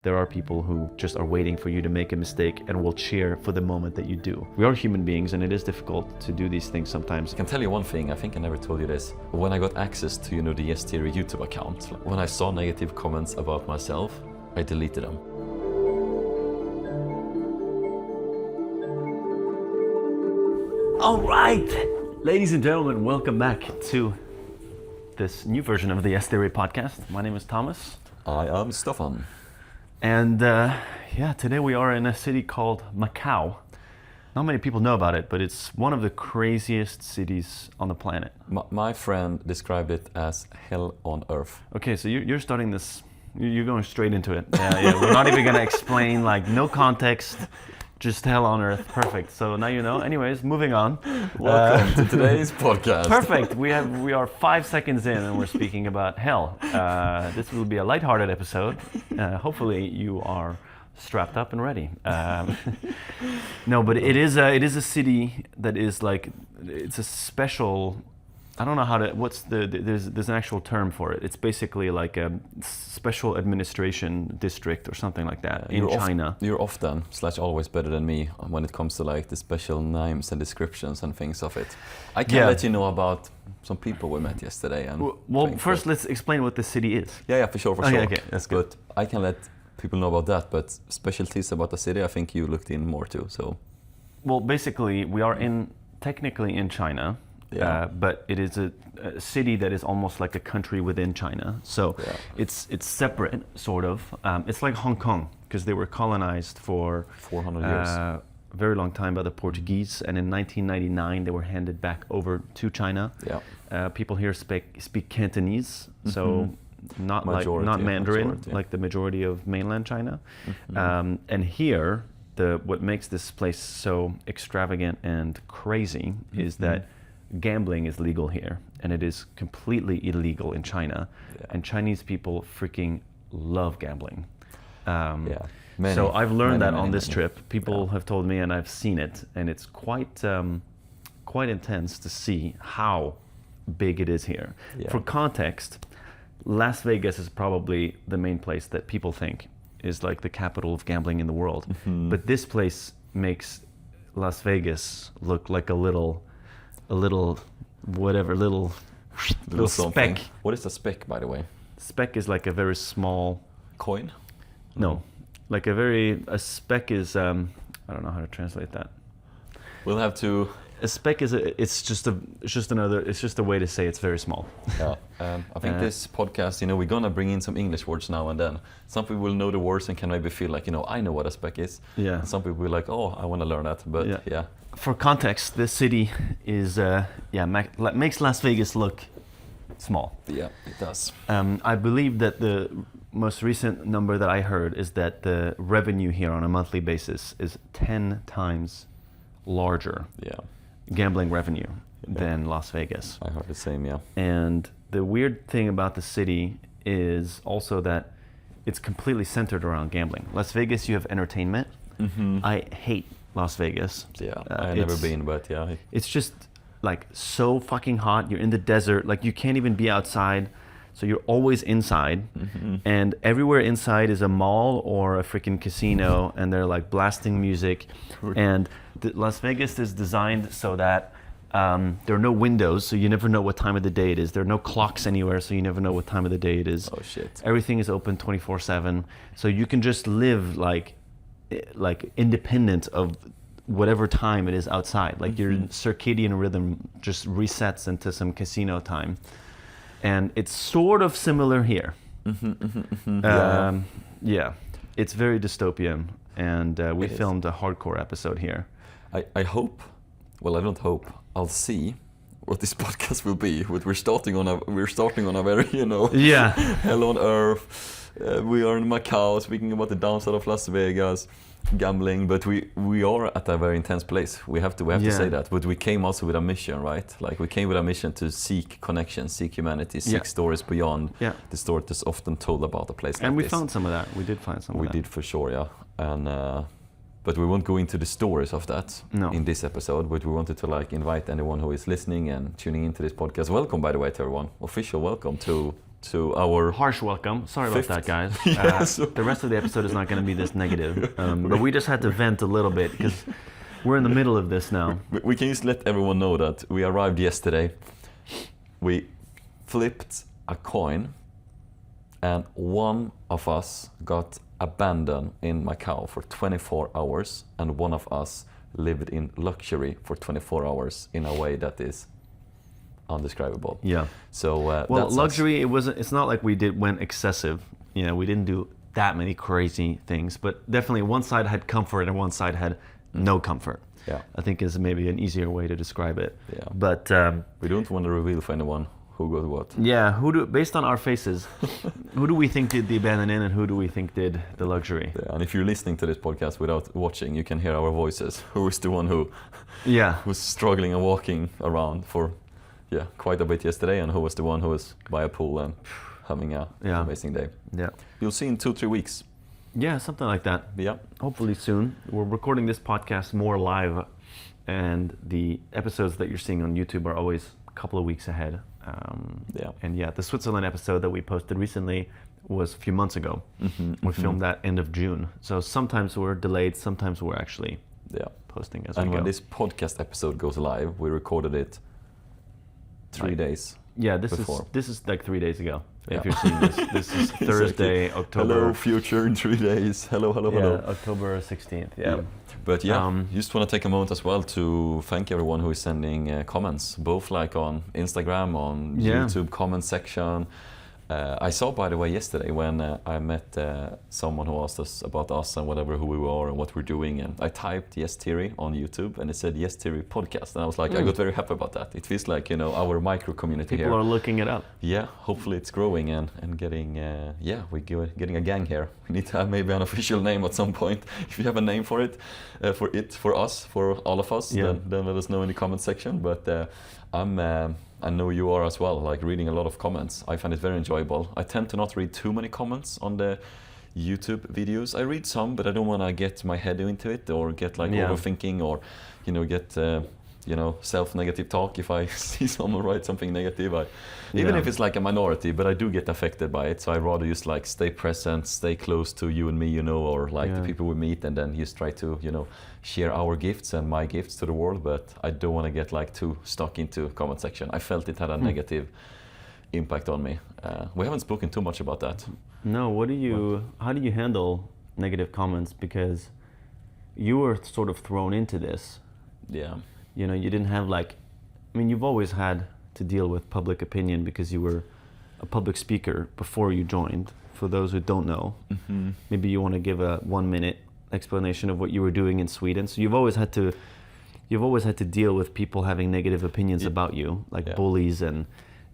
There are people who just are waiting for you to make a mistake and will cheer for the moment that you do. We are human beings and it is difficult to do these things sometimes. I can tell you one thing, I think I never told you this. When I got access to, the Yes Theory YouTube account, when I saw negative comments about myself, I deleted them. All right, ladies and gentlemen, welcome back to this new version of the Yes Theory podcast. My name is Thomas. I am Staffan. And today we are in a city called Macau. Not many people know about it, but it's one of the craziest cities on the planet. My friend described it as hell on earth. Okay, so you're starting this, you're going straight into it. We're not even gonna explain, no context, just hell on earth. Perfect. So now you know. Anyways, moving on. Welcome to today's podcast. Perfect. We are 5 seconds in and we're speaking about hell. This will be a lighthearted episode. Hopefully you are strapped up and ready. No, but it is a city that is it's a special. I don't know how to. There's an actual term for it. It's basically like a special administration district or something like that in China. You're often / always better than me when it comes to the special names and descriptions and things of it. I can let you know about some people we met yesterday. And well, first let's explain what the city is. Yeah, for sure. Okay, that's good. But I can let people know about that. But specialties about the city, I think you looked in more too. So. Well, basically, we are technically in China. Yeah. But it is a city that is almost like a country within China. So it's separate, sort of. It's like Hong Kong, because they were colonized for 400 years. A very long time by the Portuguese. And in 1999, they were handed back over to China. Yeah. People here speak Cantonese, so not Mandarin, like the majority of mainland China. And here, what makes this place so extravagant and crazy is that gambling is legal here, and it is completely illegal in China. And Chinese people freaking love gambling. So I've learned that on this trip. People have told me, and I've seen it, and it's quite intense to see how big it is here. For context, Las Vegas is probably the main place that people think is like the capital of gambling in the world. But this place makes Las Vegas look like a little something. speck. What is a speck, by the way? Speck is like a very small coin. No, a speck is I don't know how to translate that. We'll have to. A speck is it's just a way to say it's very small. Yeah. I think this podcast, we're gonna bring in some English words now and then. Some people will know the words and can maybe feel like, I know what a speck is. Yeah. And some people will be like, oh, I want to learn that. But yeah. For context, this city is makes Las Vegas look small. Yeah, it does. I believe that the most recent number that I heard is that the revenue here on a monthly basis is 10 times larger. Yeah. Gambling revenue than Las Vegas. I heard the same, yeah. And the weird thing about the city is also that it's completely centered around gambling. Las Vegas, you have entertainment. I hate Las Vegas. Yeah, I've never been, but yeah. It's just so fucking hot. You're in the desert. You can't even be outside. So you're always inside. And everywhere inside is a mall or a freaking casino, and they're blasting music. And Las Vegas is designed so that there are no windows, so you never know what time of the day it is. There are no clocks anywhere, so you never know what time of the day it is. Oh shit. Everything is open 24/7, so you can just live independent of whatever time it is outside. Your circadian rhythm just resets into some casino time. And it's sort of similar here. Yeah, it's very dystopian, and we filmed a hardcore episode here. I hope, well, I don't hope, I'll see what this podcast will be. We're starting on a very, hell on earth. We are in Macau, speaking about the downside of Las Vegas, gambling, but we are at a very intense place. We have to say that. But we came also with a mission, right? We came with a mission to seek connection, seek humanity, seek stories beyond the story that's often told about a place like this. And we found some of that. We did find some of that. We did for sure, yeah. And but we won't go into the stories of that in this episode. But we wanted to invite anyone who is listening and tuning into this podcast. Welcome, by the way, to everyone. Official welcome to to our harsh welcome. Sorry fifth. about that, guys. Yeah, the rest of the episode is not going to be this negative, but we just had to vent a little bit because we're in the middle of this now. We can just let everyone know that we arrived yesterday. We flipped a coin, and one of us got abandoned in Macau for 24 hours, and one of us lived in luxury for 24 hours in a way that is undescribable. Yeah. So well, that's luxury. It's not like we went excessive. You know, we didn't do that many crazy things, but definitely one side had comfort and one side had no comfort. Yeah. I think is maybe an easier way to describe it. Yeah. But we don't want to reveal for anyone who got what. Yeah. Based on our faces, who do we think did the abandoning and who do we think did the luxury? Yeah, and if you're listening to this podcast without watching, you can hear our voices. Who is the one who's struggling and walking around for quite a bit yesterday, and who was the one who was by a pool and having an amazing day. Yeah. You'll see in 2-3 weeks. Yeah, something like that. Yeah. Hopefully soon. We're recording this podcast more live, and the episodes that you're seeing on YouTube are always a couple of weeks ahead. And the Switzerland episode that we posted recently was a few months ago. We filmed that end of June. So sometimes we're delayed, sometimes we're actually posting as we go. And when this podcast episode goes live, we recorded it 3 days. Yeah, this is like 3 days ago. If you're seeing this is Thursday, exactly. October. Hello, future in 3 days. Hello. October 16th. Yeah. But just want to take a moment as well to thank everyone who is sending comments, both like on Instagram, on YouTube comment section. I saw, by the way, yesterday when I met someone who asked us about us and who we were and what we're doing, and I typed Yes Thierry on YouTube and it said Yes Thierry podcast, and I was like, I got very happy about that. It feels like our micro community here. People are looking it up. Yeah, hopefully it's growing and getting we're getting a gang here. We need to have maybe an official name at some point. If you have a name for it, for us, for all of us, then let us know in the comment section. But I know you are as well, like reading a lot of comments. I find it very enjoyable. I tend to not read too many comments on the YouTube videos. I read some, but I don't want to get my head into it or get overthinking or, get self-negative talk. If I see someone write something negative, even if it's like a minority, but I do get affected by it. So I rather just like stay present, stay close to you and me, or like the people we meet, and then just try to, share our gifts and my gifts to the world. But I don't want to get like too stuck into comment section. I felt it had a negative impact on me. We haven't spoken too much about that. No, how do you handle negative comments? Because you were sort of thrown into this. Yeah. You didn't have you've always had to deal with public opinion because you were a public speaker before you joined. For those who don't know, maybe you want to give a 1-minute explanation of what you were doing in Sweden. So you've always had to deal with people having negative opinions about you, like bullies and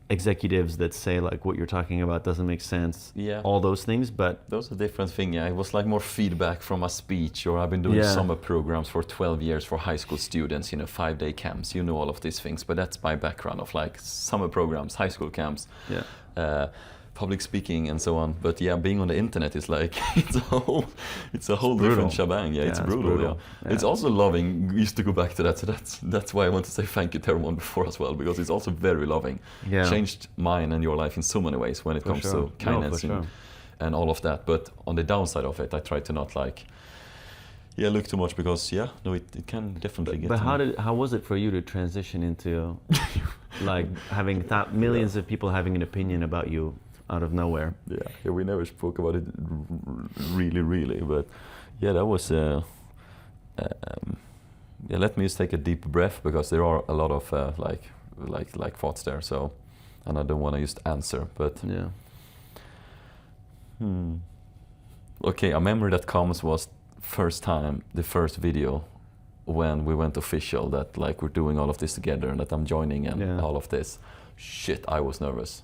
executives that say like what you're talking about doesn't make sense. Yeah. All those things, but those are different things. Yeah, it was like more feedback from a speech, or I've been doing summer programs for 12 years for high school students, 5-day camps, all of these things. But that's my background of like summer programs, high school camps. Yeah. Public speaking and so on. But being on the internet is like it's a whole different shebang. Yeah, it's brutal. Yeah. It's also loving. We used to go back to that. So that's why I want to say thank you to everyone before as well, because it's also very loving. Yeah. Changed mine and your life in so many ways when it comes to kindness and all of that. But on the downside of it, I try to not look too much, because it can definitely get. But how was it for you to transition into like having millions of people having an opinion about you out of nowhere? Yeah, we never spoke about it really, but that was let me just take a deep breath, because there are a lot of like thoughts there, so, and I don't want to just answer, but okay, a memory that comes was the first video when we went official, that like we're doing all of this together and that I'm joining and all of this. Shit, I was nervous.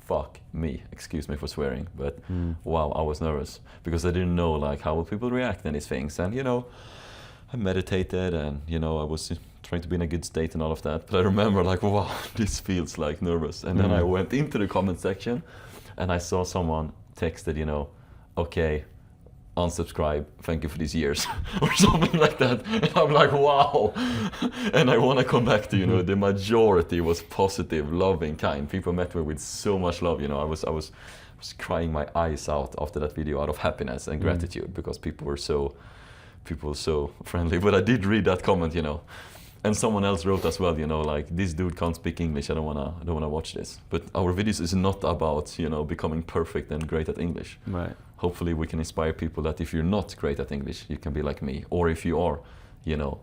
Fuck me, excuse me for swearing, but wow, I was nervous, because I didn't know like how will people react to these things, and I meditated and I was trying to be in a good state and all of that, but I remember like, wow, this feels like nervous. And then I went into the comment section and I saw someone texted, okay, unsubscribe, thank you for these years, or something like that. And I'm like, wow. And I want to come back to, you know, the majority was positive, loving, kind. People met me with so much love, you know. I was crying my eyes out after that video out of happiness and gratitude, because people were so friendly. But I did read that comment, you know. And someone else wrote as well, you know, like, this dude can't speak English, I don't wanna watch this. But our videos is not about, you know, becoming perfect and great at English. Right. Hopefully we can inspire people that if you're not great at English, you can be like me. Or if you are, you know,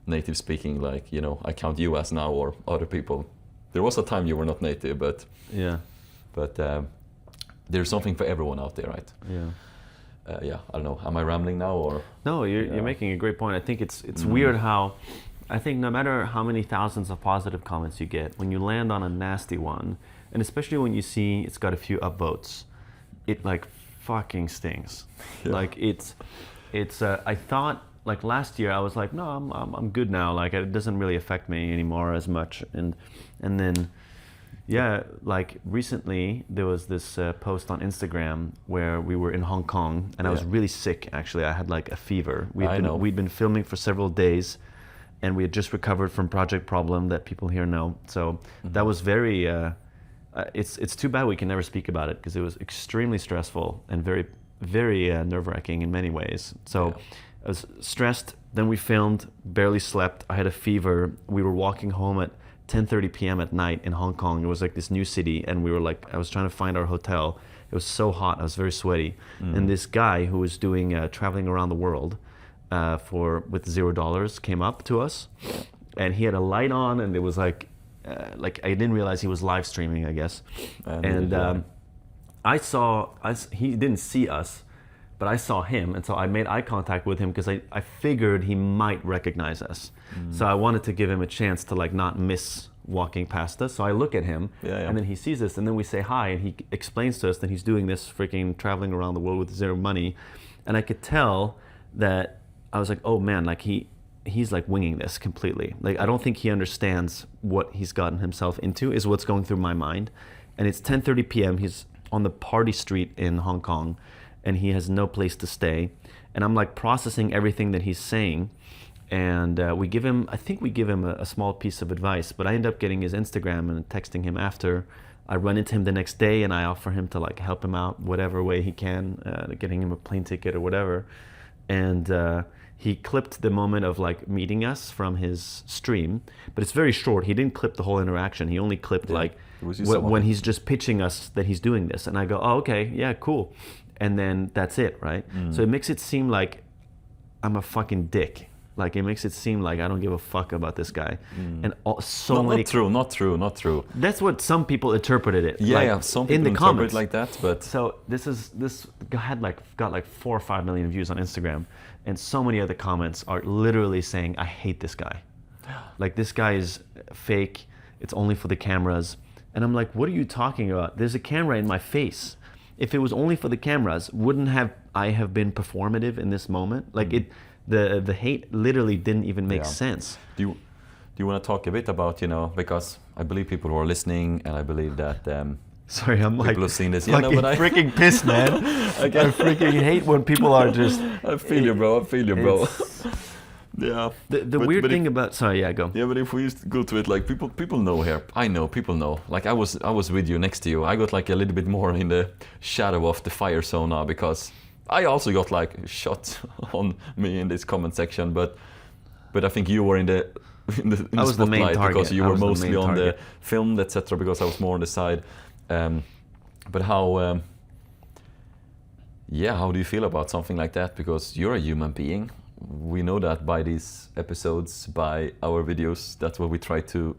native speaking, like, you know, I count you as now, or other people. There was a time you were not native, but there's something for everyone out there, right? Yeah. I don't know. Am I rambling now, or? No, you're making a great point. I think it's weird how, I think no matter how many thousands of positive comments you get, when you land on a nasty one, and especially when you see it's got a few upvotes, it like fucking stings. Yeah. Like it's. I thought, like last year I was like, no, I'm good now. Like it doesn't really affect me anymore as much. And then, yeah, like recently there was this post on Instagram where we were in Hong Kong, and I was really sick. Actually, I had like a fever. We'd been filming for several days, and we had just recovered from Project Problem that people here know. So that was very. It's too bad we can never speak about it, because it was extremely stressful and very, very nerve-wracking in many ways. So I was stressed. Then we filmed, barely slept. I had a fever. We were walking home at 10:30 p.m. at night in Hong Kong. It was like this new city, and we were like, I was trying to find our hotel. It was so hot. I was very sweaty. And this guy who was doing traveling around the world with $0 came up to us, and he had a light on, and it was like I didn't realize he was live streaming, I guess. And he didn't see us, but I saw him, and so I made eye contact with him because I figured he might recognize us. So I wanted to give him a chance to like not miss walking past us. So I look at him, and then he sees us, and then we say hi, and he explains to us that he's doing this freaking traveling around the world with zero money. And I could tell that, I was like, oh man, like he's like winging this completely. Like I don't think he understands what he's gotten himself into, is what's going through my mind. And it's 10:30 p.m. He's on the party street in Hong Kong, and he has no place to stay. And I'm like processing everything that he's saying. And we give him a small piece of advice, but I end up getting his Instagram and texting him after. I run into him the next day, and I offer him to like help him out whatever way he can, getting him a plane ticket or whatever. And he clipped the moment of like meeting us from his stream, but it's very short. He didn't clip the whole interaction. He only clipped like when he's just pitching us that he's doing this. And I go, oh, okay, yeah, cool. And then that's it, right? So it makes it seem like I'm a fucking dick. Like it makes it seem like I don't give a fuck about this guy. And many... Not true. That's what some people interpreted it. Yeah, like, yeah, some people in the interpret comments. It like that, but... So this guy got like 4 or 5 million views on Instagram, and so many other comments are literally saying, I hate this guy. Like this guy is fake, it's only for the cameras. And I'm like, what are you talking about? There's a camera in my face. If it was only for the cameras, wouldn't I have been performative in this moment? Like the hate literally didn't even make sense. Do you want to talk a bit about, you know, because I believe people who are listening, and I believe that sorry, I'm like people have seen this. Freaking pissed, man. Like, I freaking hate when people are just. I feel you, bro. Yeah. The weird thing about, sorry, yeah, go. Yeah, but if we go to it, like people know here. I know, people know. Like I was with you, next to you. I got like a little bit more in the shadow of the fire zone now, because I also got like shot on me in this comment section, but I think you were in the spotlight because you were mostly on the film, etc. Because I was more on the side. But how do you feel about something like that? Because you're a human being. We know that by these episodes, by our videos, that's what we try to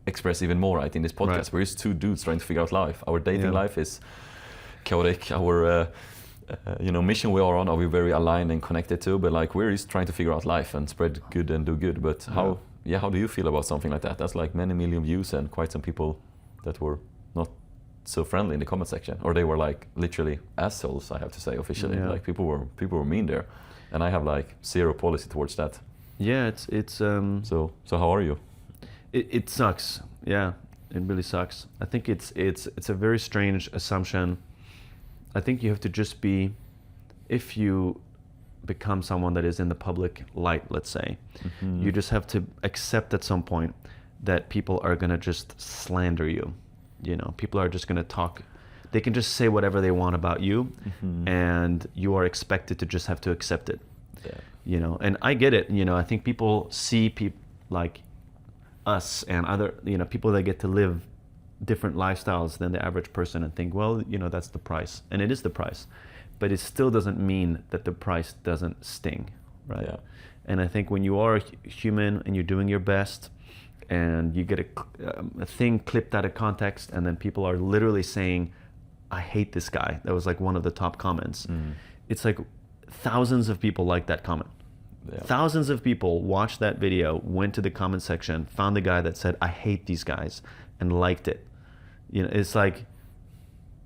express even more, right, in this podcast. Right. We're just two dudes trying to figure out life. Our dating life is chaotic. Our mission we are on, are we very aligned and connected to? But like we're just trying to figure out life and spread good and do good. But how do you feel about something like that? That's like many million views and quite some people that were not so friendly in the comment section, or they were like literally assholes. I have to say officially, like people were mean there. And I have like zero policy towards that. Yeah, it's. So how are you? It sucks. Yeah, it really sucks. I think it's a very strange assumption. I think you have to just be, if you become someone that is in the public light, let's say, you just have to accept at some point that people are going to just slander you. You know, people are just going to talk. They can just say whatever they want about you, and you are expected to just have to accept it. Yeah. You know, and I get it. You know, I think people see people like us and other, you know, people that get to live different lifestyles than the average person and think, well, you know, that's the price. And it is the price. But it still doesn't mean that the price doesn't sting, right? Yeah. And I think when you are human and you're doing your best, and you get a thing clipped out of context, and then people are literally saying, I hate this guy. That was like one of the top comments. It's like thousands of people liked that comment. Yeah. Thousands of people watched that video, went to the comment section, found the guy that said, I hate these guys, and liked it. You know, it's like,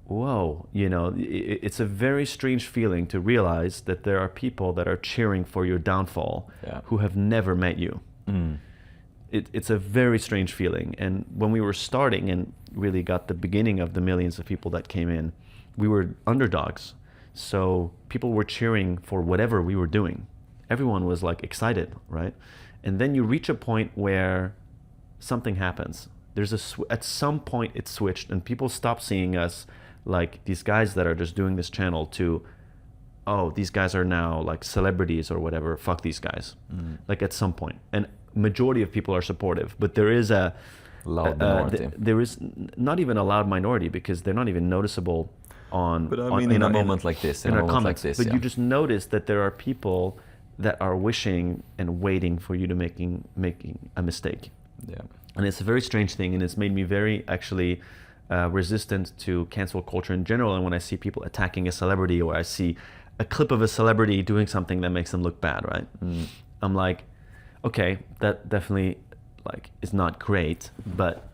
whoa, you know, it's a very strange feeling to realize that there are people that are cheering for your downfall who have never met you. It's a very strange feeling. And when we were starting and really got the beginning of the millions of people that came in, we were underdogs. So people were cheering for whatever we were doing. Everyone was like excited, right? And then you reach a point where something happens. At some point it switched, and people stopped seeing us like these guys that are just doing this channel to, oh, these guys are now like celebrities or whatever, fuck these guys. Like at some point. And majority of people are supportive, but there is a loud minority. There is not even a loud minority, because they're not even noticeable on. But I mean, in a moment like this, in our comments. But you just notice that there are people that are wishing and waiting for you to making a mistake. Yeah. And it's a very strange thing, and it's made me very actually resistant to cancel culture in general. And when I see people attacking a celebrity, or I see a clip of a celebrity doing something that makes them look bad, right? I'm like, okay, that definitely like is not great, but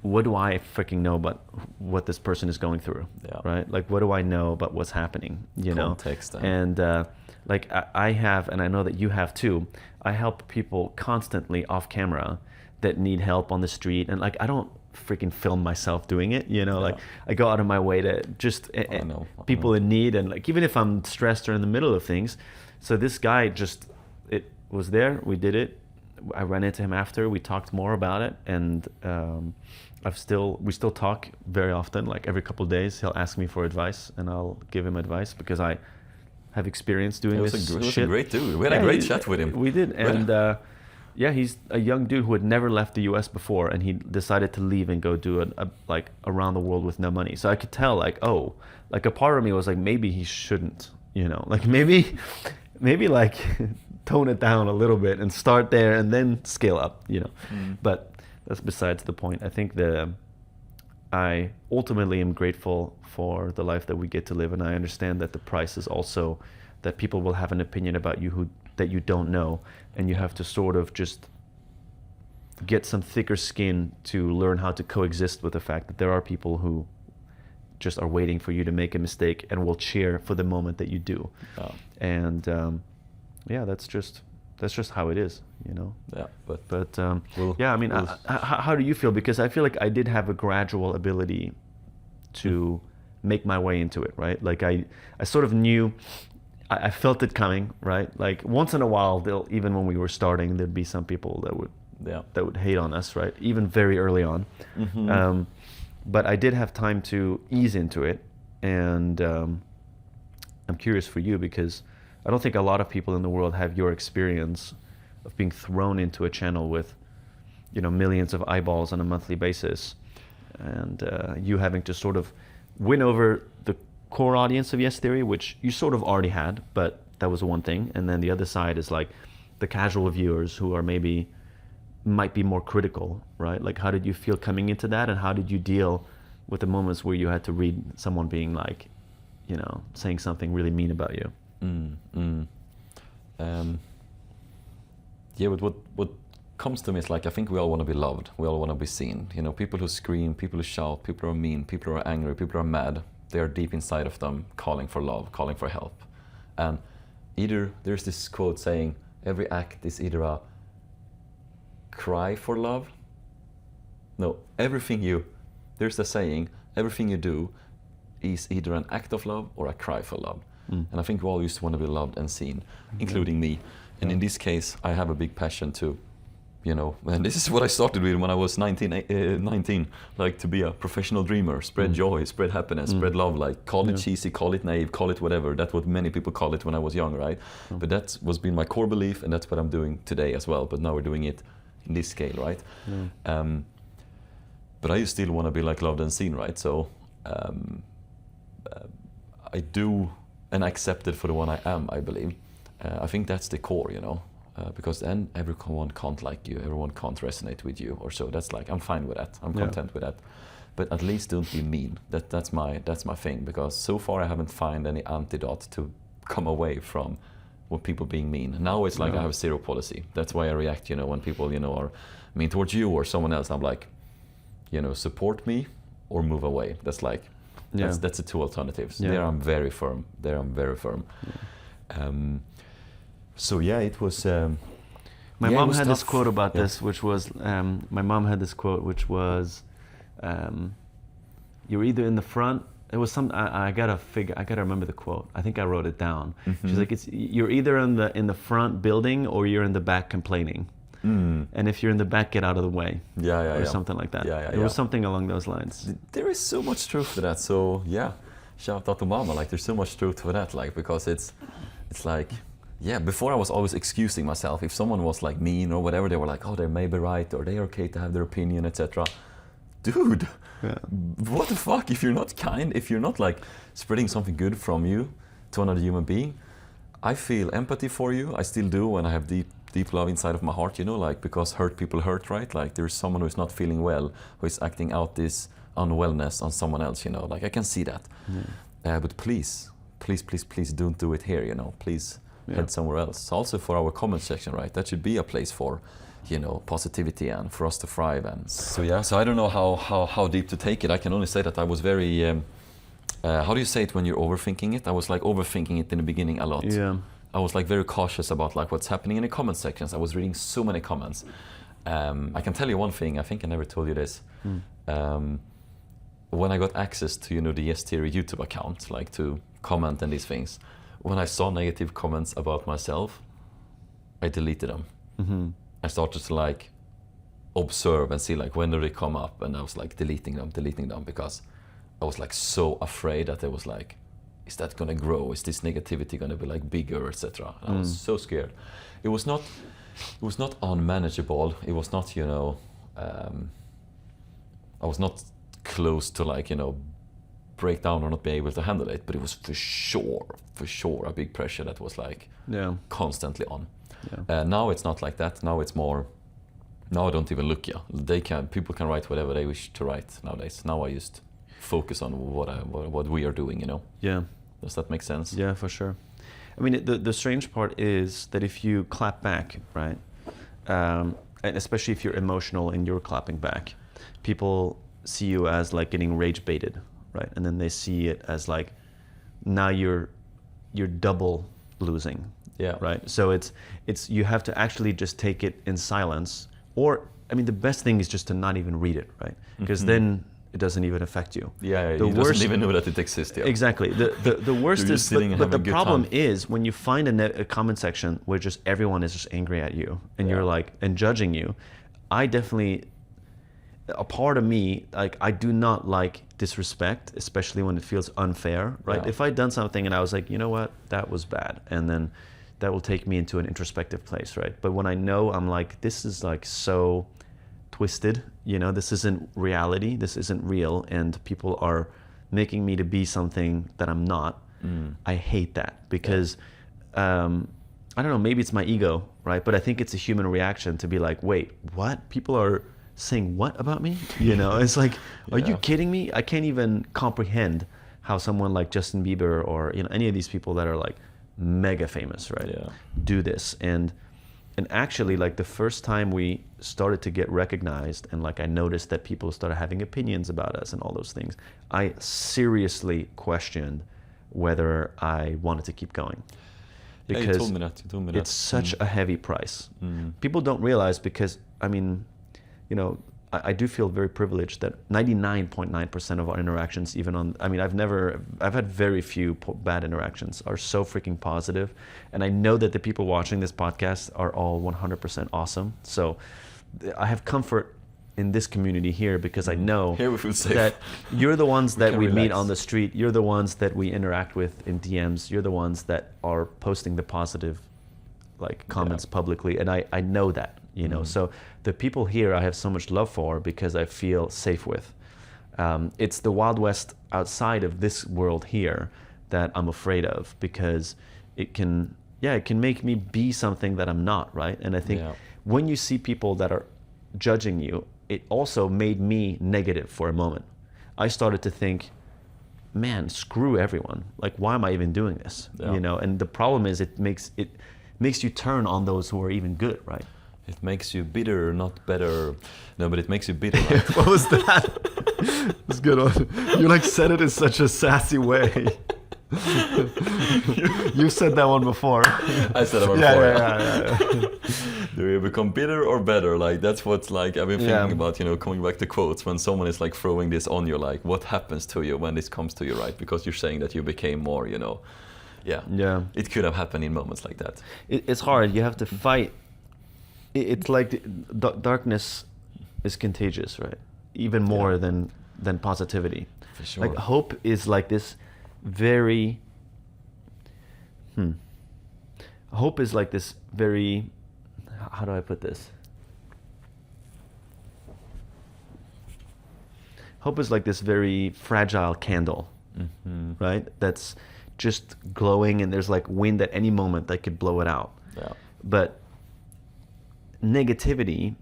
what do I freaking know about what this person is going through, right? Like, what do I know about what's happening, you Context, know? And like I have, and I know that you have too, I help people constantly off camera that need help on the street, and like I don't freaking film myself doing it, you know, like I go out of my way to just people in need, and like even if I'm stressed or in the middle of things. So this guy just, it was there, we did it, I ran into him after, we talked more about it, and we still talk very often, like every couple of days he'll ask me for advice and I'll give him advice, because I have experience doing this shit. He was a great dude. We had a great chat with him. We did, and he's a young dude who had never left the US before, and he decided to leave and go do a like around the world with no money. So I could tell, like, oh, like a part of me was like, maybe he shouldn't, you know, like maybe like tone it down a little bit and start there and then scale up, you know. But that's besides the point. I think I ultimately am grateful for the life that we get to live, and I understand that the price is also that people will have an opinion about you that you don't know, and you have to sort of just get some thicker skin to learn how to coexist with the fact that there are people who just are waiting for you to make a mistake and will cheer for the moment that you do. And that's just how it is, you know. But I mean, how do you feel? Because I feel like I did have a gradual ability to make my way into it, right? Like I sort of knew, I felt it coming, right? Like once in a while, even when we were starting, there'd be some people that would hate on us, right? Even very early on. But I did have time to ease into it, and I'm curious for you, because I don't think a lot of people in the world have your experience of being thrown into a channel with, you know, millions of eyeballs on a monthly basis, and you having to sort of win over the core audience of Yes Theory, which you sort of already had, but that was one thing. And then the other side is like the casual viewers who are might be more critical, right? Like, how did you feel coming into that, and how did you deal with the moments where you had to read someone being like, you know, saying something really mean about you? But what comes to me is like, I think we all want to be loved, we all want to be seen, you know. People who scream, people who shout, people who are mean, people who are angry, people who are mad, they are deep inside of them calling for love, calling for help. And either there's this quote saying every act is either a cry for love, there's the saying, everything you do is either an act of love or a cry for love. And I think we all used to want to be loved and seen, including me. And in this case, I have a big passion to, and this is what I started with when I was 19, like to be a professional dreamer, spread joy, spread happiness, spread love, like call it cheesy, call it naive, call it whatever. That's what many people call it when I was young, right? But that was been my core belief, and that's what I'm doing today as well. But now we're doing it in this scale, right? But I still want to be like loved and seen, right? So I do, and I accept it for the one I am, I believe. I think that's the core, because then everyone can't like you, everyone can't resonate with you, or so. That's like, I'm fine with that. I'm content with that. But at least don't be mean. That's my thing, because so far I haven't found any antidote to come away from what people being mean. Now it's like I have zero policy. That's why I react, when people, are mean towards you or someone else. I'm like, support me or move away. That's like, that's the two alternatives. There I'm very firm. So it was. My mom had this quote about this, which was, you're either in the front. It was some. I gotta remember the quote. I think I wrote it down. She's like, you're either in the front building or you're in the back complaining. And if you're in the back, get out of the way. Or something like that. It was something along those lines. There is so much truth to that. So shout out to Mama. Like, there's so much truth to that. Like, because it's like. Before I was always excusing myself. If someone was like mean or whatever, they were like, oh, they may be right, or they're okay to have their opinion, etc. Dude, what the fuck? If you're not kind, if you're not like spreading something good from you to another human being, I feel empathy for you. I still do when I have deep love inside of my heart, like, because hurt people hurt, right? Like, there's someone who's not feeling well, who is acting out this unwellness on someone else, like, I can see that. But please don't do it here, please. Head somewhere else. Also for our comment section, right? That should be a place for, positivity and for us to thrive. And so I don't know how deep to take it. I can only say that I was very, how do you say it when you're overthinking it? I was like overthinking it in the beginning a lot. I was like very cautious about like what's happening in the comment sections. I was reading so many comments. I can tell you one thing. I think I never told you this. When I got access to, the Yes Theory YouTube account, like to comment and these things, when I saw negative comments about myself, I deleted them. I started to like observe and see like when do they come up, and I was like deleting them because I was like so afraid that it was like, is that gonna grow? Is this negativity gonna be like bigger, etc.? I was so scared. It was not unmanageable. It was not, I was not close to like, break down or not be able to handle it, but it was for sure a big pressure that was like constantly on. Now it's not like that. Now it's more, now I don't even look. People can write whatever they wish to write nowadays. Now I just focus on what we are doing, Does that make sense? Yeah, for sure. I mean, the strange part is that if you clap back, right, and especially if you're emotional and you're clapping back, people see you as like getting rage baited. Right, and then they see it as like, now you're double losing. Right. So it's you have to actually just take it in silence, or I mean the best thing is just to not even read it, right? Because then it doesn't even affect you. You doesn't even know that it exists. Exactly. The worst is, but the problem is when you find a comment section where just everyone is just angry at you and you're like and judging you. I definitely. A part of me, like, I do not like disrespect, especially when it feels unfair, right? If I'd done something and I was like, you know what, that was bad, and then that will take me into an introspective place, right? But when I know I'm like, this is like so twisted, this isn't reality, this isn't real, and people are making me to be something that I'm not, I hate that because, I don't know, maybe it's my ego, right? But I think it's a human reaction to be like, wait, what? People are saying what about me? It's like, are you kidding me? I can't even comprehend how someone like Justin Bieber or any of these people that are like mega famous, right? Do this. And actually, like, the first time we started to get recognized and like I noticed that people started having opinions about us and all those things, I seriously questioned whether I wanted to keep going. Because you told me that. It's such a heavy price. People don't realize, because I mean, I do feel very privileged that 99.9% of our interactions, even on, I mean, I've had very few bad interactions, are so freaking positive. And I know that the people watching this podcast are all 100% awesome. So I have comfort in this community here because I know here we feel safe. That you're the ones that we meet relax. on the street. You're the ones that we interact with in DMs. You're the ones that are posting the positive like comments publicly. And I know that, you know, so the people here I have so much love for because I feel safe with. It's the Wild West outside of this world here that I'm afraid of because it can make me be something that I'm not, right? And I think when you see people that are judging you, it also made me negative for a moment. I started to think, man, screw everyone. Like, why am I even doing this? You know, and the problem is it makes you turn on those who are even good, right? It makes you bitter, not better. No, but it makes you bitter. Like What was that? It's good one. You like said it in such a sassy way. You said that one before. I said that one before. Yeah. Do you become bitter or better? Like that's what's like I've been thinking about, you know, coming back to quotes when someone is like throwing this on you, like what happens to you when this comes to you, right? Because you're saying that you became more, you know. Yeah. It could have happened in moments like that. It's hard. You have to fight. It's like darkness is contagious, right? Even more than positivity. For sure. Like hope is like this very hope is like this very, how do I put this? Hope is like this very fragile candle, right? That's just glowing and there's like wind at any moment that could blow it out. Yeah. But negativity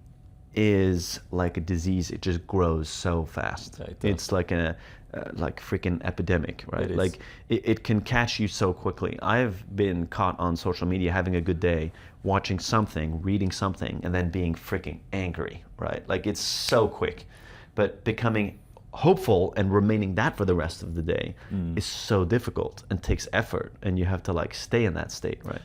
is like a disease. It just grows so fast. Yeah, it's like a like freaking epidemic, right? Like it can catch you so quickly. I've been caught on social media having a good day, watching something, reading something, and then being freaking angry, right? Like it's so quick. But becoming hopeful and remaining that for the rest of the day is so difficult and takes effort, and you have to like stay in that state, right?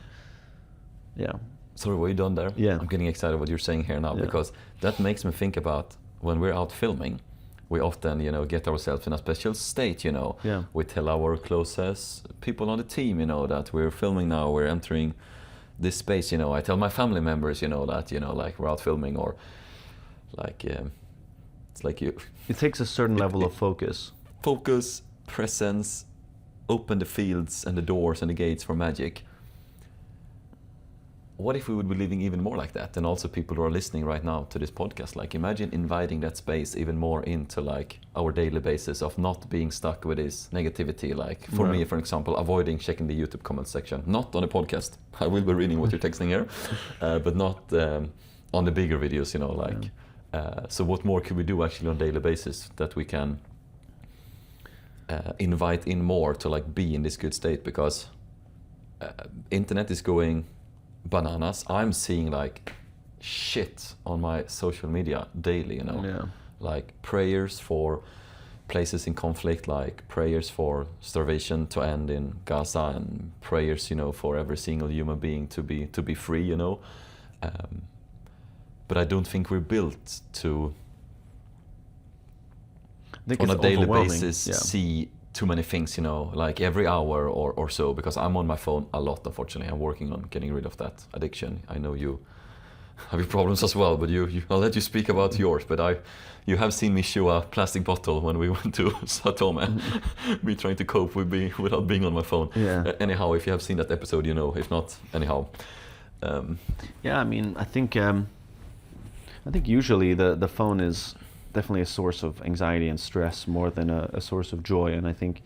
Yeah. Sorry, were you done there? Yeah. I'm getting excited what you're saying here now because that makes me think about when we're out filming, we often, you know, get ourselves in a special state, you know. Yeah. We tell our closest people on the team, you know, that we're filming now, we're entering this space, you know. I tell my family members, you know, that, you know, like we're out filming or like, it's like you... It takes a certain level of focus. Focus, presence, open the fields and the doors and the gates for magic. What if we would be living even more like that? And also people who are listening right now to this podcast, like imagine inviting that space even more into like our daily basis of not being stuck with this negativity. Like for me, for example, avoiding checking the YouTube comment section, not on the podcast. I will be reading what you're texting here, but not on the bigger videos, you know, like. So what more could we do actually on a daily basis that we can invite in more to like be in this good state? Because internet is going bananas. I'm seeing like shit on my social media daily, you know, like prayers for places in conflict, like prayers for starvation to end in Gaza, and prayers, you know, for every single human being to be free, you know. But I don't think we're built to, on a daily basis, see too many things, you know, like every hour or so, because I'm on my phone a lot, unfortunately. I'm working on getting rid of that addiction. I know you have your problems as well, but I'll let you speak about yours. But you have seen me chew a plastic bottle when we went to Sao Tome, me trying to cope without being on my phone. Yeah. Anyhow, if you have seen that episode, you know. If not, anyhow. Yeah, I mean, I think usually the phone is definitely a source of anxiety and stress more than a source of joy. And I think,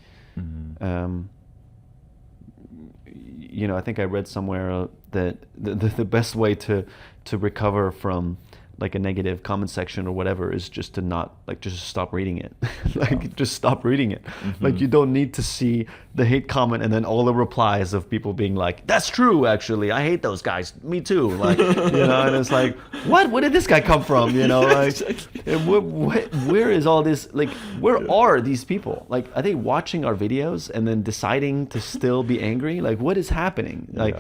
you know, I think I read somewhere that the best way to recover from like a negative comment section or whatever is just to not, like, just stop reading it. Like, just stop reading it. Like, you don't need to see the hate comment and then all the replies of people being like, that's true, actually, I hate those guys, me too. Like, you know, and it's like, what? Where did this guy come from? You know, like, where is all this, like, where are these people? Like, are they watching our videos and then deciding to still be angry? Like, what is happening? Like,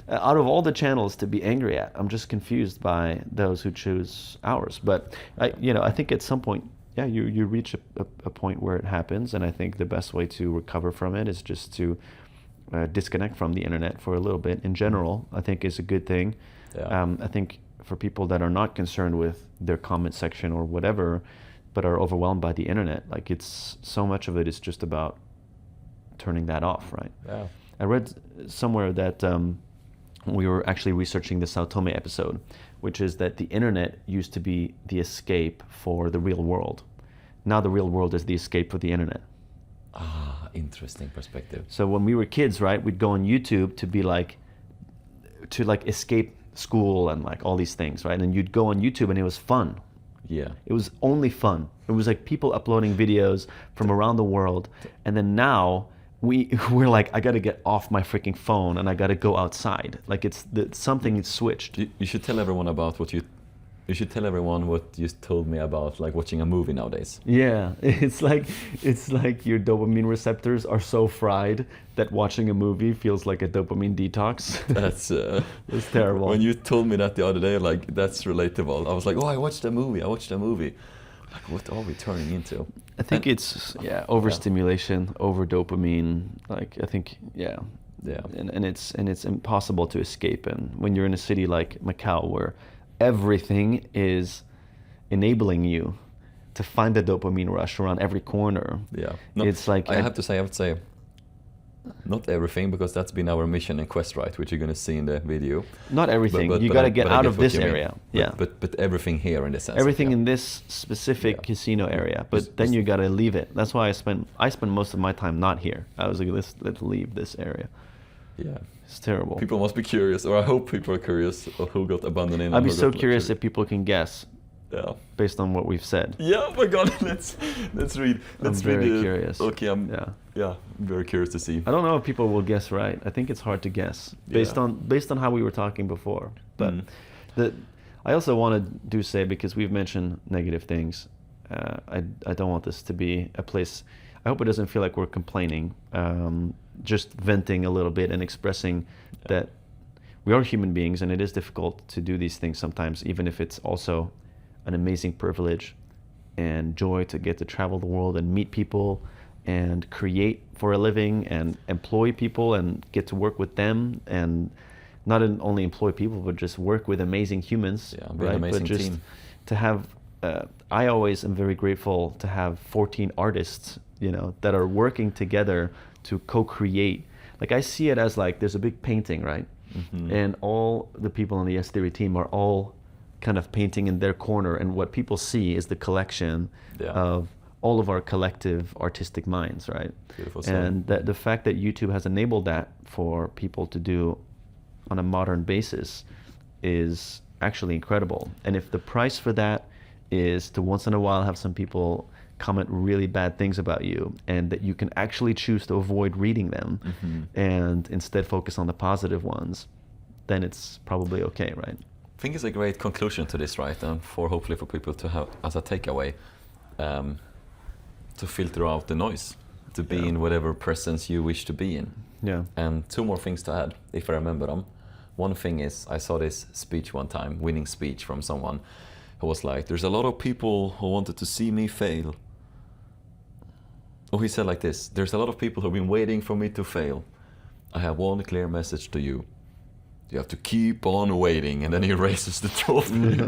out of all the channels to be angry at. I'm just confused by those who choose ours. But I think at some point, you reach a point where it happens, and I think the best way to recover from it is just to disconnect from the internet for a little bit. In general, I think is a good thing. Yeah. I think for people that are not concerned with their comment section or whatever, but are overwhelmed by the internet, like it's so much of it is just about turning that off, right? Yeah. I read somewhere that we were actually researching the Sao Tome episode, which is that the internet used to be the escape for the real world. Now the real world is the escape for the internet. Ah, interesting perspective. So when we were kids, right, we'd go on YouTube to escape school and like all these things, right? And you'd go on YouTube and it was fun. Yeah. It was only fun. It was like people uploading videos from around the world. And then now we're like, I got to get off my freaking phone and I got to go outside. Like something switched. You should tell everyone about what you told me about like watching a movie nowadays. Yeah, it's like your dopamine receptors are so fried that watching a movie feels like a dopamine detox. That's it's terrible. When you told me that the other day, like that's relatable. I was like, oh, I watched a movie. Like, what are we turning into? I think it's overstimulation, over dopamine. Like I think and it's impossible to escape. And when you're in a city like Macau, where everything is enabling you to find the dopamine rush around every corner. Yeah, it's like I have to say, not everything, because that's been our mission and quest, right? Which you're going to see in the video. Not everything. You got to get out of this area. Yeah. But everything here in the sense. Everything in this specific casino area. But then you got to leave it. That's why I spend most of my time not here. I was like, let's leave this area. Yeah. It's terrible. People must be curious, or I hope people are curious of who got abandoned in. I'd be so curious if people can guess. Yeah. Based on what we've said. Yeah. Oh my God. Let's read. I'm very curious. Okay. I'm very curious to see. I don't know if people will guess right. I think it's hard to guess based on how we were talking before. But I also want to say, because we've mentioned negative things, I don't want this to be a place. I hope it doesn't feel like we're complaining. Just venting a little bit and expressing that we are human beings, and it is difficult to do these things sometimes, even if it's also an amazing privilege and joy to get to travel the world and meet people and create for a living and employ people and get to work with them, and not only employ people but just work with amazing humans. Yeah, right? An amazing but just team. To have I always am very grateful to have 14 artists, that are working together to co-create. Like I see it as like there's a big painting, right? Mm-hmm. And all the people on the S Theory team are all kind of painting in their corner, and what people see is the collection of all of our collective artistic minds, right? Beautiful. And the fact that YouTube has enabled that for people to do on a modern basis is actually incredible. And if the price for that is to once in a while have some people comment really bad things about you, and that you can actually choose to avoid reading them and instead focus on the positive ones, then it's probably okay, right? I think it's a great conclusion to this, right? And hopefully for people to have as a takeaway, to filter out the noise, to be in whatever presence you wish to be in. Yeah. And two more things to add, if I remember them. One thing is, I saw this speech one time, winning speech from someone who was like, there's a lot of people who wanted to see me fail. Oh, he said like this, there's a lot of people who've been waiting for me to fail. I have one clear message to you. You have to keep on waiting, and then he raises the trophy.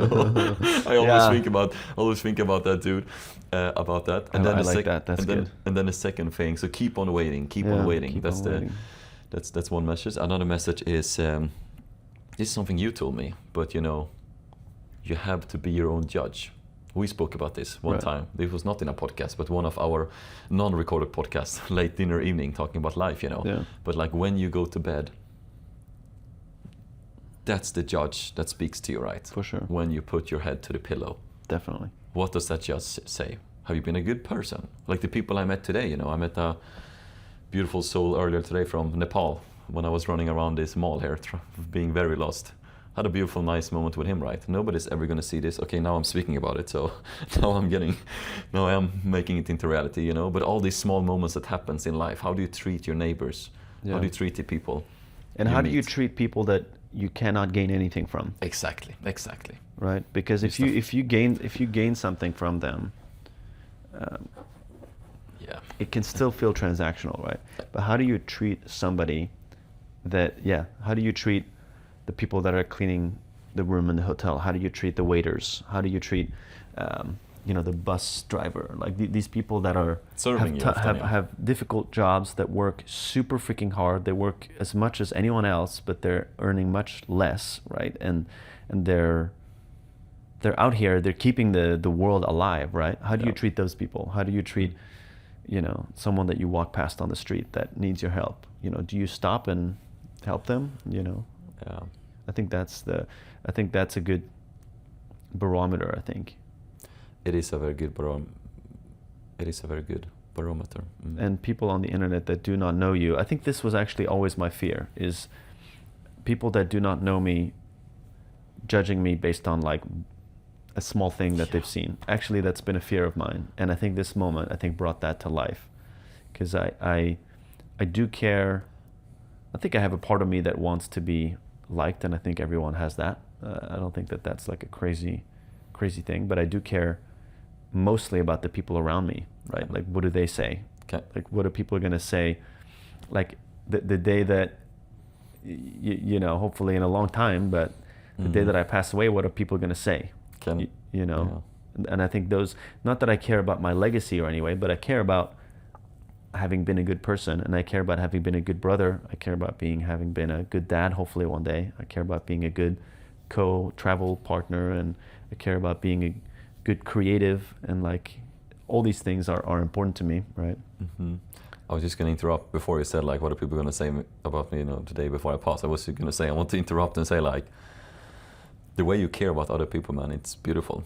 I always think about that dude, about that. And then I like that. That's good. And then the second thing, so keep on waiting, keep on waiting. That's one message. Another message is this is something you told me, but you have to be your own judge. We spoke about this one time. This was not in a podcast, but one of our non-recorded podcasts, late dinner evening, talking about life. But like when you go to bed, that's the judge that speaks to you, right? For sure. When you put your head to the pillow. Definitely. What does that judge say? Have you been a good person? Like the people I met today, I met a beautiful soul earlier today from Nepal when I was running around this mall here, being very lost. Had a beautiful, nice moment with him, right? Nobody's ever going to see this. Okay, now I'm speaking about it, so now I am making it into reality, But all these small moments that happens in life, how do you treat your neighbors? How do you treat the people? And how do you treat people that you cannot gain anything from? Exactly. Right, because if you gain something from them, it can still feel transactional, right? But how do you treat somebody that, how do you treat the people that are cleaning the room in the hotel? How do you treat the waiters? How do you treat, the bus driver? Like these people that are have difficult jobs, that work super freaking hard. They work as much as anyone else, but they're earning much less, right? And they're out here. They're keeping the world alive, right? How do you treat those people? How do you treat someone that you walk past on the street that needs your help? Do you stop and help them? Yeah. I think that's a good barometer. I think it is a very good barometer. And people on the internet that do not know you, I think this was actually always my fear, is people that do not know me judging me based on like a small thing that they've seen. Actually, that's been a fear of mine, and I think this moment brought that to life, because I do care. I think I have a part of me that wants to be liked, and I think everyone has that. I don't think that that's like a crazy thing, but I do care mostly about the people around me, right? Like, what do they say? Okay. Like, what are people going to say? Like the day that, hopefully in a long time, but the day that I pass away, what are people going to say? And I think those, not that I care about my legacy or anyway, but I care about having been a good person, and I care about having been a good brother. I care about having been a good dad, hopefully one day. I care about being a good co-travel partner, and I care about being a good creative, and like all these things are important to me, right? Mm-hmm. I was just going to interrupt before you said like, what are people going to say about me, today before I pass? I was going to say, I want to interrupt and say like, the way you care about other people, man, it's beautiful.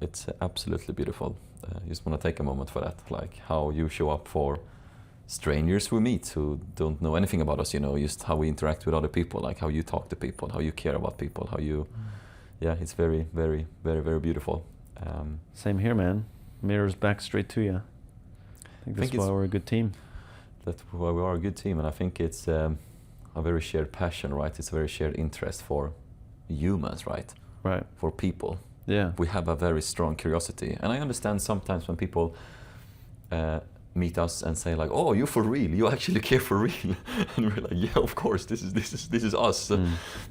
It's absolutely beautiful. Just want to take a moment for that, like how you show up for strangers we meet who don't know anything about us, just how we interact with other people, like how you talk to people, how you care about people, how you, it's very, very, very, very beautiful. Same here, man. Mirrors back straight to you. I think that's why we're a good team. That's why we are a good team, and I think it's a very shared passion, right? It's a very shared interest for humans, right? Right. For people. Yeah. We have a very strong curiosity, and I understand sometimes when people meet us and say like, "Oh, you for real? You actually care for real?" And we're like, "Yeah, of course. This is us."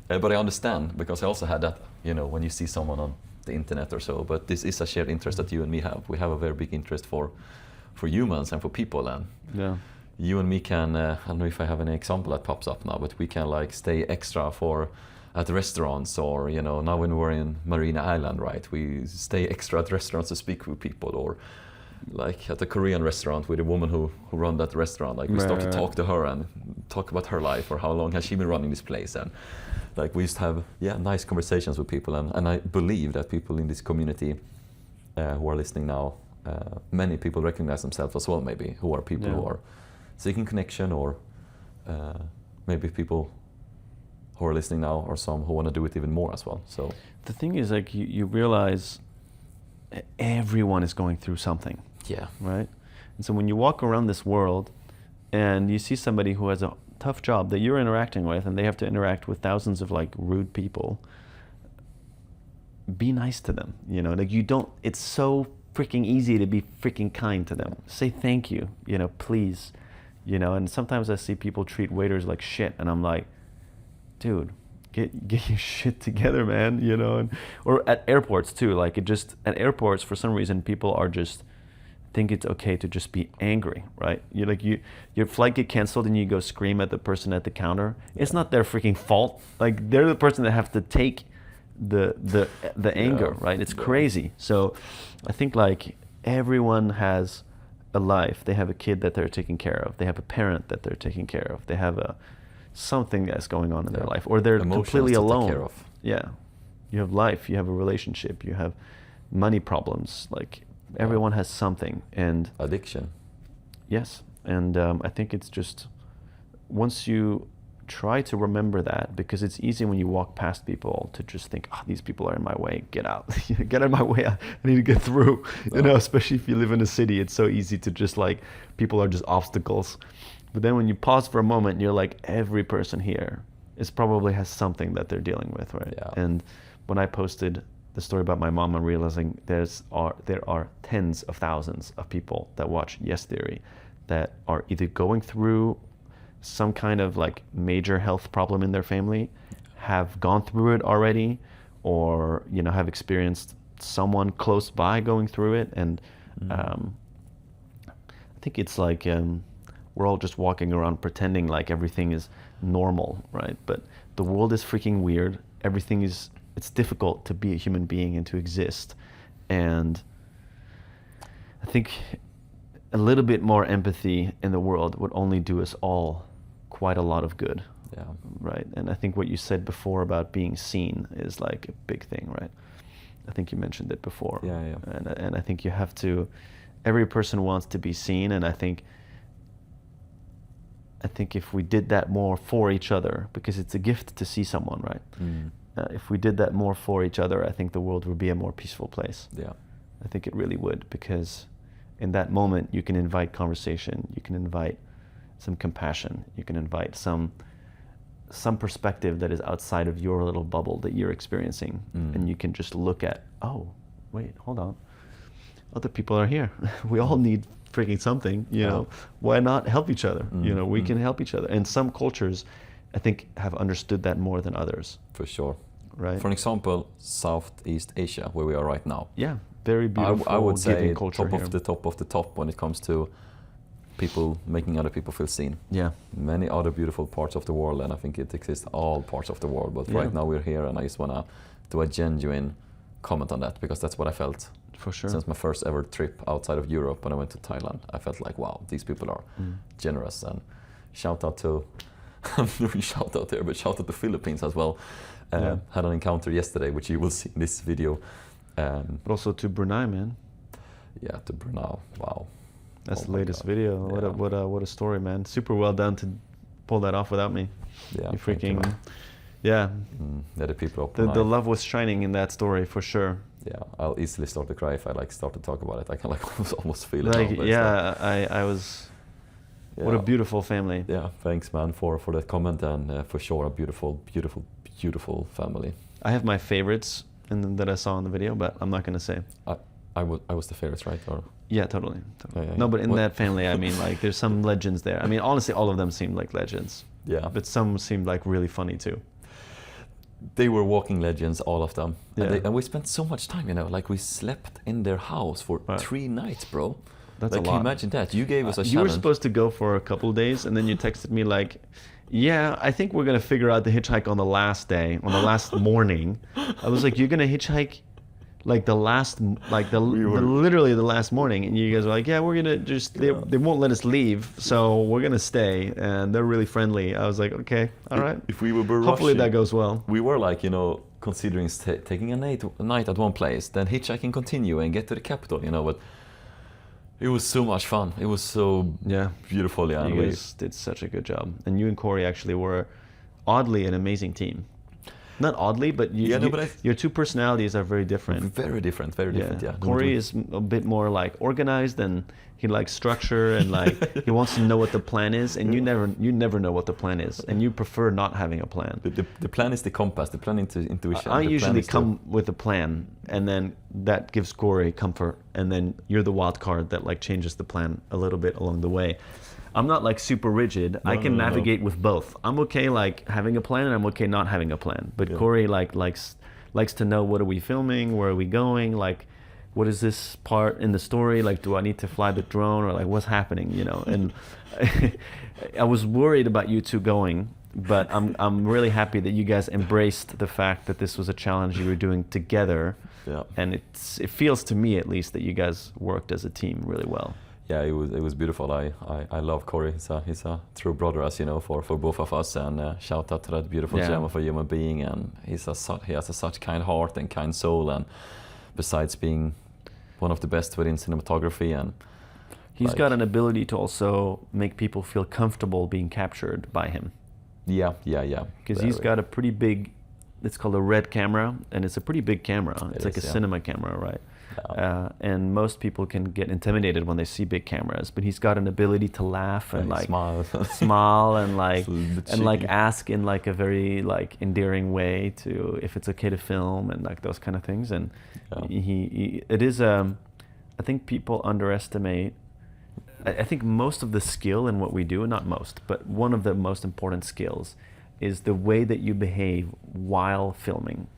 But I understand, because I also had that, when you see someone on the internet or so. But this is a shared interest that you and me have. We have a very big interest for humans and for people, and you and me can. I don't know if I have any example that pops up now, but we can like stay extra at restaurants, or now when we're in Marina Island, right? We stay extra at restaurants to speak with people, or like at a Korean restaurant with a woman who run that restaurant. Like we start to talk to her and talk about her life, or how long has she been running this place, and like we just have nice conversations with people, and I believe that people in this community who are listening now, many people recognize themselves as well, maybe, who are people who are seeking connection, or maybe people who are listening now, or some who want to do it even more as well. So the thing is, like, you realize everyone is going through something. Yeah. Right? And so when you walk around this world and you see somebody who has a tough job that you're interacting with, and they have to interact with thousands of like rude people, be nice to them. Like, it's so freaking easy to be freaking kind to them. Say thank you, please. And sometimes I see people treat waiters like shit, and I'm like, dude, get your shit together, man. Or at airports too. Like, at airports, for some reason, people are just think it's okay to just be angry, right? Your flight get canceled and you go scream at the person at the counter. It's not their freaking fault. Like, they're the person that have to take the anger, right? It's crazy. So I think like everyone has a life. They have a kid that they're taking care of. They have a parent that they're taking care of. They have something that's going on in their life, or they're completely alone. Take care of. Yeah, you have life, you have a relationship, you have money problems. Like, everyone has something, and addiction. Yes, and I think it's just, once you try to remember that, because it's easy when you walk past people to just think, these people are in my way, get out. Get out of my way, I need to get through. Especially if you live in a city, it's so easy to just like, people are just obstacles. But then when you pause for a moment, you're like, every person here is probably has something that they're dealing with, right? Yeah. And when I posted the story about my mom, I'm realizing there are tens of thousands of people that watch Yes Theory that are either going through some kind of like major health problem in their family, have gone through it already, or have experienced someone close by going through it. And I think it's like we're all just walking around pretending like everything is normal, right? But the world is freaking weird. It's difficult to be a human being and to exist. And I think a little bit more empathy in the world would only do us all quite a lot of good. Yeah. Right. And I think what you said before about being seen is like a big thing, right? I think you mentioned it before. Yeah. And I think you have to, every person wants to be seen, and I think if we did that more for each other, because it's a gift to see someone, right? If we did that more for each other, I think the world would be a more peaceful place. Yeah. I think it really would, because in that moment you can invite conversation, you can invite some compassion, you can invite some perspective that is outside of your little bubble that you're experiencing. And you can just look at, oh, wait, hold on. Other people are here. We all need freaking something, Why not help each other? We can help each other. And some cultures, I think, have understood that more than others. For sure. Right. For example, Southeast Asia, where we are right now. Yeah, very beautiful. I would say culture top of the top when it comes to people making other people feel seen. Yeah. Many other beautiful parts of the world, and I think it exists all parts of the world. But right now we're here, and I just want to do a genuine comment on that, because that's what I felt. For sure. Since my first ever trip outside of Europe, when I went to Thailand, I felt like, wow, these people are generous. And shout out to, I'm doing shout out there, but shout out to Philippines as well. Had an encounter yesterday, which you will see in this video. But also to Brunei, man. Yeah, to Brunei. Wow. That's the latest video. Yeah. What a story, man. Super well done to pull that off without me. Yeah. You freaking, yeah. The people of the love was shining in that story for sure. Yeah, I'll easily start to cry if I start to talk about it. I can almost feel it. I was. Yeah. What a beautiful family. Yeah, thanks, man, for that comment, and for sure a beautiful, beautiful, beautiful family. I have my favorites that I saw in the video, but I'm not gonna say. I was the favorites, right? Or? Yeah, totally. No, but in that family, I mean, like, there's some legends there. I mean, honestly, all of them seemed like legends. Yeah. But some seemed like really funny too. They were walking legends, all of them. Yeah. And we spent so much time, like we slept in their house for 3 nights, bro. That's a lot. Can you imagine that? You gave us a challenge. You were supposed to go for a couple of days, and then you texted me like, yeah, I think we're going to figure out the hitchhike on the last day, on the last morning. I was like, you're going to hitchhike like literally the last morning, and you guys were like, yeah, we're going to just, they won't let us leave, so we're going to stay, and they're really friendly. I was like, okay, all right. If we were rushing, hopefully that goes well. We were like, considering taking a night at one place, then hitchhiking, continue and get to the capital, but it was so much fun. It was so beautiful. Yeah, you guys did such a good job. And you and Corey actually were oddly an amazing team. Not oddly, but your two personalities are very different. Very different, yeah. Corey is a bit more like organized, and he likes structure, and like he wants to know what the plan is, and you never know what the plan is, and you prefer not having a plan. The plan is the compass, the plan into intuition. I usually come with a plan, and then that gives Corey comfort, and then you're the wild card that like changes the plan a little bit along the way. I'm not like super rigid. I can navigate with both. I'm okay like having a plan, and I'm okay not having a plan. But Corey likes to know, what are we filming? Where are we going? Like, what is this part in the story? Like, do I need to fly the drone, or like what's happening? And I was worried about you two going, but I'm really happy that you guys embraced the fact that this was a challenge you were doing together. Yeah. And it feels to me at least that you guys worked as a team really well. Yeah, it was beautiful. I love Corey. He's a true brother, as you know, for both of us. And shout out to that beautiful gem of a human being. And he has such kind heart and kind soul. And besides being one of the best within cinematography, and he's got an ability to also make people feel comfortable being captured by him. Yeah. Because he's got a pretty big, it's called a red camera, and it's a pretty big camera. It's like a cinema camera, right? And most people can get intimidated when they see big cameras, but he's got an ability to laugh and like smile and like ask in like a very like endearing way to if it's okay to film and like those kind of things. And it is I think people underestimate. I think most of the skill in what we do, not most, but one of the most important skills is the way that you behave while filming,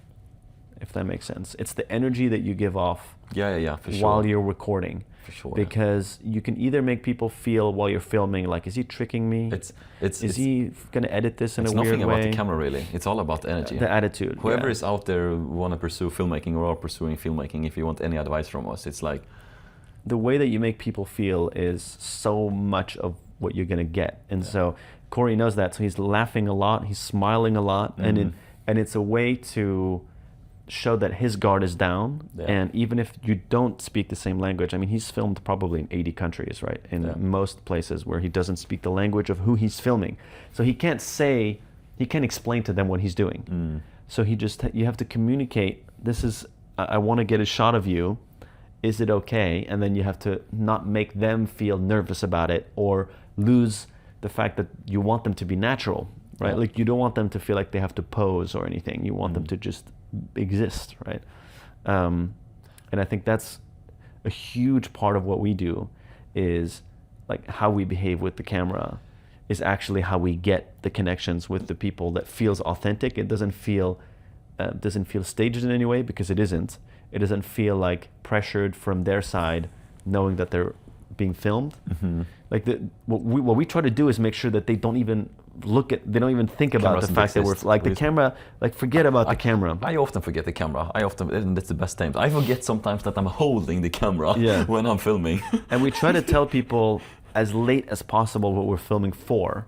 if that makes sense. It's the energy that you give off for sure. while you're recording. For sure. Because you can either make people feel while you're filming, like, is he tricking me? Is he going to edit this in a weird way? It's nothing about the camera, really. It's all about the energy. The attitude. Whoever is out there who want to pursue filmmaking or are pursuing filmmaking, if you want any advice from us, it's like... The way that you make people feel is so much of what you're going to get. And so Corey knows that. So he's laughing a lot. He's smiling a lot. And it's a way to show that his guard is down. And even if you don't speak the same language, I mean, he's filmed probably in 80 countries, right? In most places where he doesn't speak the language of who he's filming. So he can't explain to them what he's doing. So you have to communicate, I want to get a shot of you. Is it okay? And then you have to not make them feel nervous about it or lose the fact that you want them to be natural, right? Like you don't want them to feel like they have to pose or anything. You want them to just exist, right? And I think that's a huge part of what we do is like how we behave with the camera is actually how we get the connections with the people that feels authentic. It doesn't feel staged in any way because it isn't. It doesn't feel like pressured from their side, knowing that they're being filmed. Like what we try to do is make sure that they don't even think about the fact that we're like the camera. Like forget about the camera. I often forget the camera. And that's the best times. I forget sometimes that I'm holding the camera when I'm filming. And we try to tell people as late as possible what we're filming for.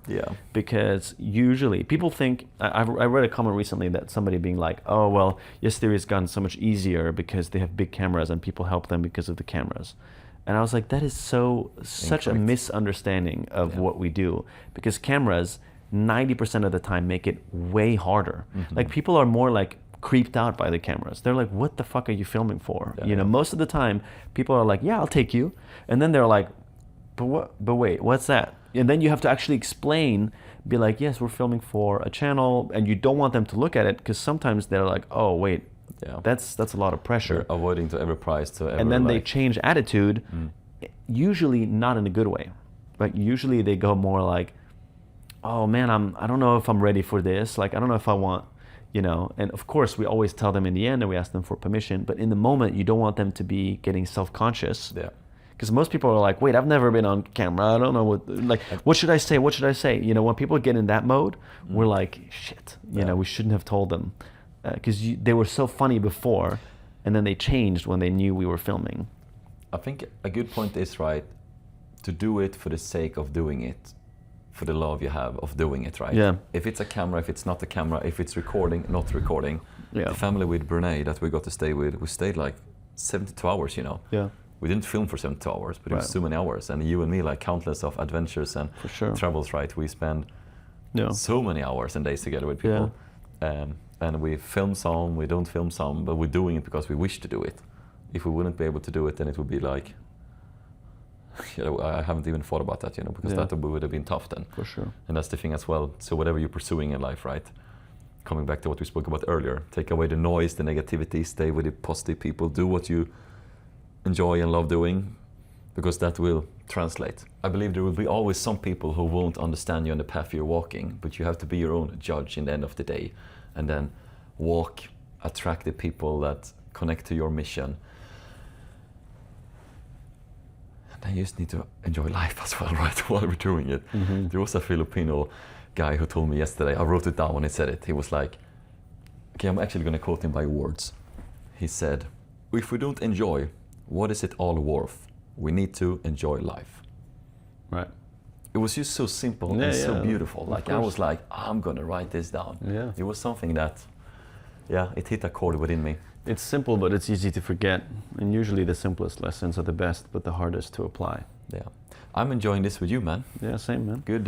Because usually people think, I read a comment recently that somebody being like, oh, well, Yes Theory has gotten so much easier because they have big cameras and people help them because of the cameras. And I was like, that is such a misunderstanding of what we do, because cameras 90% of the time make it way harder. Like people are more like creeped out by the cameras. They're like, what the fuck are you filming for? Most of the time people are like, yeah, I'll take you. And then they're like, but wait, what's that? And then you have to actually explain, be like, yes, we're filming for a channel, and you don't want them to look at it because sometimes they're like, oh wait, that's a lot of pressure. They're avoiding to every price to ever. And then they change attitude, usually not in a good way. Like usually they go more like, oh man, I don't know if I'm ready for this. Like I don't know if I want, And of course we always tell them in the end and we ask them for permission. But in the moment you don't want them to be getting self-conscious. Because most people are like, wait, I've never been on camera. I don't know what should I say? What should I say? When people get in that mode, we're like, shit, we shouldn't have told them. Because they were so funny before, and then they changed when they knew we were filming. I think a good point is, right, to do it for the sake of doing it, for the love you have of doing it, right? If it's a camera, if it's not a camera, if it's recording, not recording. The family with Brunei that we got to stay with, we stayed like 72 hours, We didn't film for 72 hours, but it was so many hours. And you and me, like countless of adventures and travels, right? We spend so many hours and days together with people. And we film some, we don't film some, but we're doing it because we wish to do it. If we wouldn't be able to do it, then it would be like, I haven't even thought about that, because that would have been tough then. For sure. And that's the thing as well. So whatever you're pursuing in life, right? Coming back to what we spoke about earlier, take away the noise, the negativity, stay with the positive people, do what you enjoy and love doing, because that will translate. I believe there will be always some people who won't understand you on the path you're walking, but you have to be your own judge in the end of the day, and then attract the people that connect to your mission. And then you just need to enjoy life as well, right, while we're doing it. There was a Filipino guy who told me yesterday, I wrote it down when he said it, he was like, okay, I'm actually going to quote him by words. He said, if we don't enjoy, what is it all worth? We need to enjoy life. Right. It was just so simple and so beautiful. Like I was like, I'm gonna write this down. It was something that, it hit a chord within me. It's simple, but it's easy to forget. And usually the simplest lessons are the best, but the hardest to apply. I'm enjoying this with you, man. Yeah, same, man. Good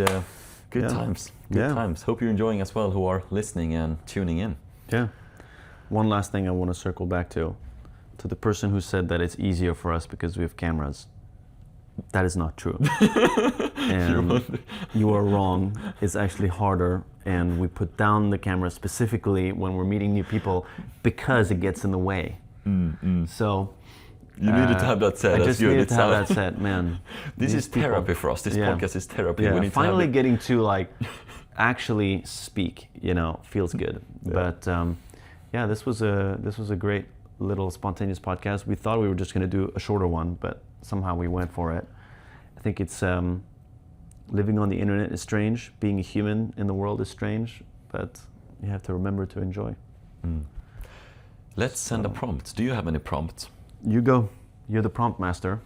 times. Good times. Hope you're enjoying as well, who are listening and tuning in. Yeah. One last thing I want to circle back to. to the person who said that it's easier for us because we have cameras. That is not true. And you are wrong. It's actually harder, and we put down the camera specifically when we're meeting new people because it gets in the way. So you needed to have that said. I just needed to have that said, man. This is therapy for us. This podcast is therapy. Yeah, we need finally to getting to like actually speak, feels good. Yeah. But this was a great little spontaneous podcast. We thought we were just going to do a shorter one, but somehow we went for it. I think it's living on the internet is strange. Being a human in the world is strange, but you have to remember to enjoy. Let's send a prompt. Do you have any prompts? You go. You're the prompt master.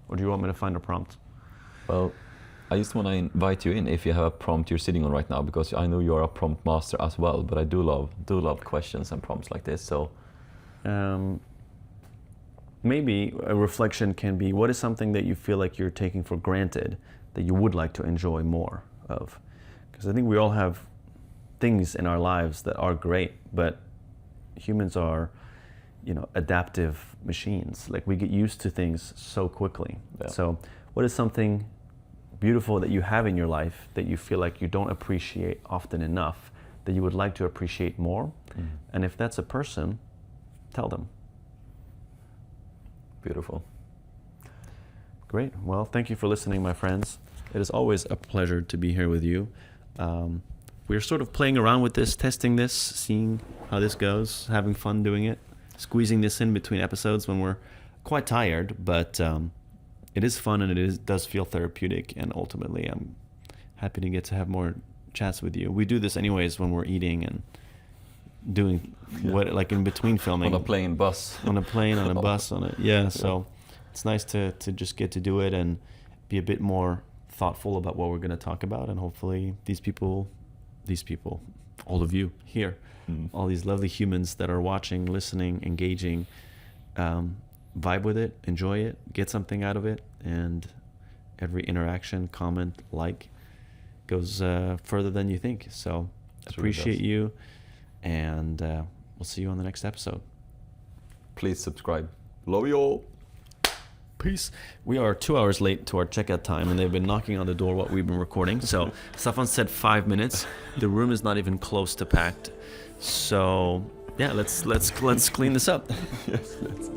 Or do you want me to find a prompt? Well, I just want to invite you in if you have a prompt you're sitting on right now, because I know you're a prompt master as well. But I do love questions and prompts like this. So. Maybe a reflection can be, what is something that you feel like you're taking for granted that you would like to enjoy more of? Because I think we all have things in our lives that are great, but humans are, adaptive machines. Like, we get used to things so quickly. Yeah. So what is something beautiful that you have in your life that you feel like you don't appreciate often enough that you would like to appreciate more? And if that's a person, tell them. Beautiful. Great. Well, thank you for listening, my friends. It is always a pleasure to be here with you. We're sort of playing around with this, testing this, seeing how this goes, having fun doing it, squeezing this in between episodes when we're quite tired, but it is fun and it does feel therapeutic, and ultimately I'm happy to get to have more chats with you. We do this anyways when we're eating and doing what, like in between filming. On a plane, bus. On a plane, on a bus, on it. Yeah, so it's nice to just get to do it and be a bit more thoughtful about what we're going to talk about. And hopefully these people, all of you here, all these lovely humans that are watching, listening, engaging, vibe with it, enjoy it, get something out of it. And every interaction, comment, like goes further than you think. So appreciate you. And we'll see you on the next episode. Please subscribe. Love you all. Peace. We are 2 hours late to our checkout time, and they've been knocking on the door while we've been recording. So Staffan said 5 minutes. The room is not even close to packed. So yeah, let's clean this up. Yes, let's.